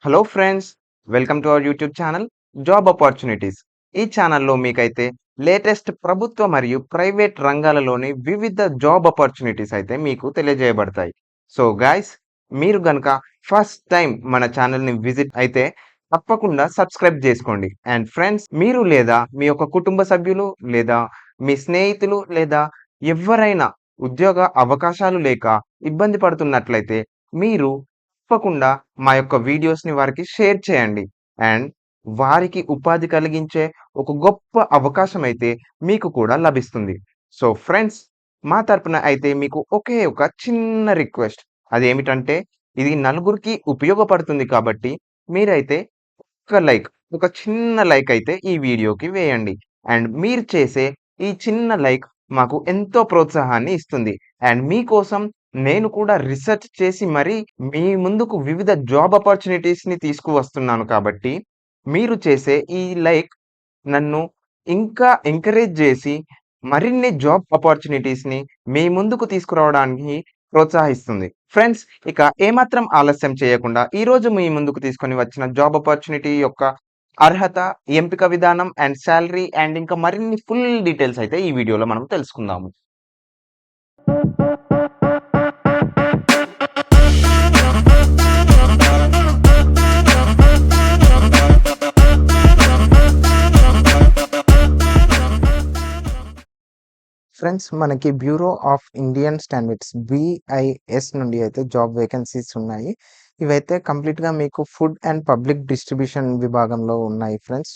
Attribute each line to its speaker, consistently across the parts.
Speaker 1: Hello friends, welcome to our YouTube channel job opportunities. ఈ ఛానల్లో మీకైతే లేటెస్ట్ ప్రభుత్వ మరియు ప్రైవేట్ రంగాలలోని వివిధ జాబ్ ఆపర్చునిటీస్ అయితే మీకు తెలియజేయబడతాయి. సో గైస్, మీరు గనక ఫస్ట్ టైం మన ఛానల్ని విజిట్ అయితే తప్పకుండా సబ్స్క్రైబ్ చేసుకోండి. అండ్ ఫ్రెండ్స్, మీరు లేదా మీ యొక్క కుటుంబ సభ్యులు లేదా మీ స్నేహితులు లేదా ఎవరైనా ఉద్యోగ అవకాశాలు లేక ఇబ్బంది పడుతున్నట్లయితే మీరు తప్పకుండా మా యొక్క వీడియోస్‌ని వారికి షేర్ చేయండి. అండ్ వారికి ఉపాధి కలిగించే ఒక గొప్ప అవకాశం అయితే మీకు కూడా లభిస్తుంది. సో ఫ్రెండ్స్, మా తరపున అయితే మీకు ఒకే ఒక చిన్న రిక్వెస్ట్. అదేమిటంటే ఇది నలుగురికి ఉపయోగపడుతుంది కాబట్టి మీరైతే ఒక లైక్, ఒక చిన్న లైక్ అయితే ఈ వీడియోకి వేయండి. అండ్ మీరు చేసే ఈ చిన్న లైక్ మాకు ఎంతో ప్రోత్సాహాన్ని ఇస్తుంది. అండ్ మీకోసం నేను కూడా రిసర్చ్ చేసి మరీ మీ ముందుకు వివిధ జాబ్ ఆపర్చునిటీస్‌ని తీసుకువస్తున్నాను కాబట్టి, మీరు చేసే ఈ లైక్ నన్ను ఇంకా ఎంకరేజ్ జేసి, మరిన్ని జాబ్ ఆపర్చునిటీస్‌ని మీ ముందుకు తీసుకురావడానికి ప్రోత్సహిస్తుంది. ఫ్రెండ్స్, ఇక ఏమాత్రం ఆలస్యం చేయకుండా ఈరోజు మీ ముందుకు తీసుకొని వచ్చిన జాబ్ ఆపర్చునిటీ యొక్క అర్హత, ఎంపిక విధానం అండ్ సాలరీ అండ్ ఇంకా మరిన్ని ఫుల్ డీటెయిల్స్ అయితే ఈ వీడియోలో మనం తెలుసుకుందాము. ఫ్రెండ్స్, మనకి bureau of Indian standards BIS నుండి అయితే జాబ్ వేకెన్సీస్ ఉన్నాయి. ఇవైతే కంప్లీట్‌గా మీకు ఫుడ్ అండ్ పబ్లిక్ డిస్ట్రిబ్యూషన్ విభాగంలో ఉన్నాయి ఫ్రెండ్స్.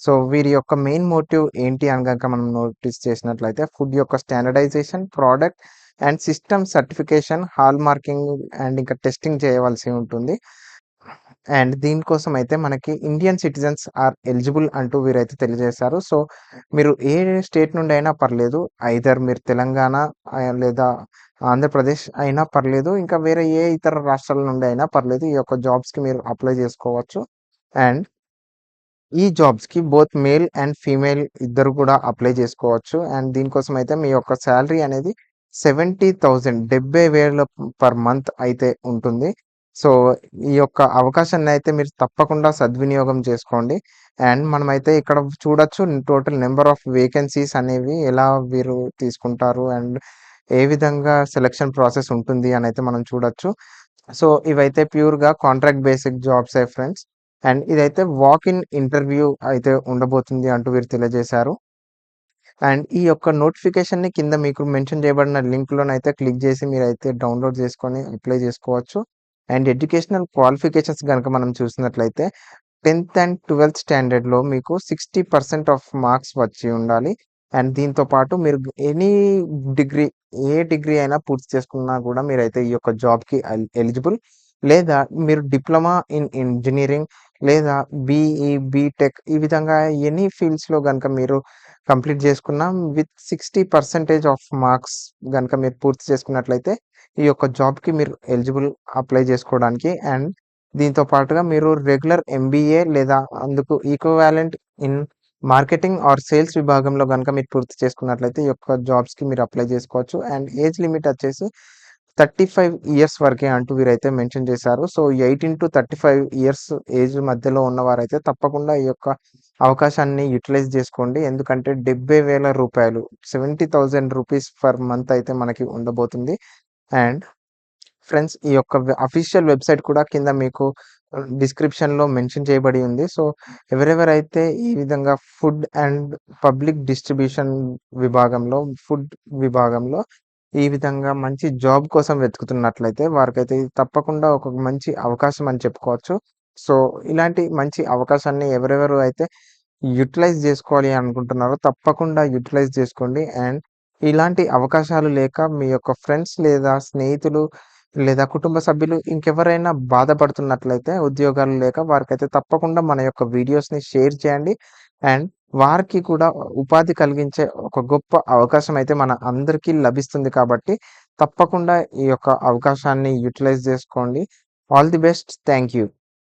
Speaker 1: సో వీరి యొక్క మెయిన్ మోటివ్ ఏంటి అని గనక మనం నోటీస్ చేసినట్లయితే ఫుడ్ యొక్క standardisation, product and system certification, hall marking and ఇంకా టెస్టింగ్ చేయవలసి ఉంటుంది. అండ్ దీనికోసం అయితే మనకి ఇండియన్ సిటిజన్స్ ఆర్ ఎలిజిబుల్ అంటూ వీరైతే తెలియజేశారు. సో మీరు ఏ స్టేట్ నుండి అయినా పర్లేదు. ఐదర్ మీరు తెలంగాణ లేదా ఆంధ్రప్రదేశ్ అయినా పర్లేదు. ఇంకా వేరే ఏ ఇతర రాష్ట్రాల నుండి అయినా పర్లేదు. ఈ యొక్క జాబ్స్‌కి మీరు అప్లై చేసుకోవచ్చు. అండ్ ఈ జాబ్స్‌కి బోత్ మేల్ అండ్ ఫీమేల్ ఇద్దరు కూడా అప్లై చేసుకోవచ్చు. అండ్ దీనికోసం అయితే మీ యొక్క సాలరీ అనేది 70,000 70,000 పర్ మంత్ అయితే ఉంటుంది. సో ఈ యొక్క అవకాశాన్ని అయితే మీరు తప్పకుండా సద్వినియోగం చేసుకోండి. అండ్ మనమైతే ఇక్కడ చూడొచ్చు టోటల్ నంబర్ ఆఫ్ వేకెన్సీస్ అనేవి ఎలా వీరు తీసుకుంటారు అండ్ ఏ విధంగా సెలక్షన్ ప్రాసెస్ ఉంటుంది అనైతే మనం చూడొచ్చు. సో ఇవైతే ప్యూర్‌గా కాంట్రాక్ట్ బేసిక్ జాబ్సే ఫ్రెండ్స్. అండ్ ఇదైతే వాక్ ఇన్ ఇంటర్వ్యూ అయితే ఉండబోతుంది అంటూ వీరు తెలియజేశారు. అండ్ ఈ యొక్క నోటిఫికేషన్‌ని కింద మీకు మెన్షన్ చేయబడిన లింక్‌లోనైతే క్లిక్ చేసి మీరైతే డౌన్‌లోడ్ చేసుకొని అప్లై చేసుకోవచ్చు. అండ్ ఎడ్యుకేషనల్ క్వాలిఫికేషన్స్ గనక మనం చూసినట్లయితే 10థ్ అండ్ 12థ్ స్టాండర్డ్‌లో మీకు 60% ఆఫ్ మార్క్స్ వచ్చి ఉండాలి. అండ్ దీంతో పాటు మీరు ఎనీ డిగ్రీ, ఏ డిగ్రీ అయినా పూర్తి చేసుకున్నా కూడా మీరైతే ఈ యొక్క జాబ్‌కి ఎలిజిబుల్. లేదా మీరు డిప్లొమా ఇన్ ఇంజినీరింగ్ లేదా బీఈ, బీటెక్ ఈ విధంగా ఎనీ ఫీల్డ్స్‌లో గనక మీరు కంప్లీట్ చేసుకున్న విత్ 60% ఆఫ్ మార్క్స్ గనక మీరు పూర్తి చేసుకున్నట్లయితే ఈ యొక్క జాబ్‌కి మీరు ఎలిజిబుల్ అప్లై చేసుకోవడానికి. అండ్ దీంతో పాటుగా మీరు రెగ్యులర్ ఎంబీఏ లేదా అందుకు equivalent in marketing or sales విభాగంలో గనక మీరు పూర్తి చేసుకున్నట్లయితే ఈ యొక్క జాబ్స్‌కి మీరు అప్లై చేసుకోవచ్చు. అండ్ ఏజ్ లిమిట్ వచ్చేసి 35 ఇయర్స్ వరకే అంటూ వీరైతే మెన్షన్ చేశారు. సో 18-35 ఇయర్స్ ఏజ్ మధ్యలో ఉన్నవారైతే తప్పకుండా ఈ యొక్క అవకాశాన్ని యుటిలైజ్ చేసుకోండి. ఎందుకంటే రూ. 70,000 70,000 రూపీస్ పర్ మంత్ అయితే మనకి ఉండబోతుంది. అండ్ ఫ్రెండ్స్, ఈ యొక్క అఫీషియల్ వెబ్‌సైట్ కూడా కింద మీకు డిస్క్రిప్షన్‌లో మెన్షన్ చేయబడి ఉంది. సో ఎవరెవరైతే ఈ విధంగా ఫుడ్ అండ్ పబ్లిక్ డిస్ట్రిబ్యూషన్ విభాగంలో, ఫుడ్ విభాగంలో ఈ విధంగా మంచి జాబ్ కోసం వెతుకుతున్నట్లయితే వారికైతే ఇది తప్పకుండా ఒక మంచి అవకాశం అని చెప్పుకోవచ్చు. సో ఇలాంటి మంచి అవకాశాన్ని ఎవరెవరు అయితే యుటిలైజ్ జేసుకోవాలి అనుకుంటున్నారో తప్పకుండా యుటిలైజ్ జేసుకోండి. అండ్ ఇలాంటి అవకాశాలు లేక మీ యొక్క ఫ్రెండ్స్ లేదా స్నేహితులు లేదా కుటుంబ సభ్యులు ఇంకెవరైనా బాధపడుతున్నట్లయితే ఉద్యోగాలు లేక వారికైతే తప్పకుండా మన యొక్క వీడియోస్‌ని షేర్ చేయండి. అండ్ వారికి కూడా ఉపాధి కలిగించే ఒక గొప్ప అవకాశం అయితే మన అందరికీ లభిస్తుంది కాబట్టి తప్పకుండా ఈ యొక్క అవకాశాన్ని యుటిలైజ్ జేసుకోండి. All the best. Thank you.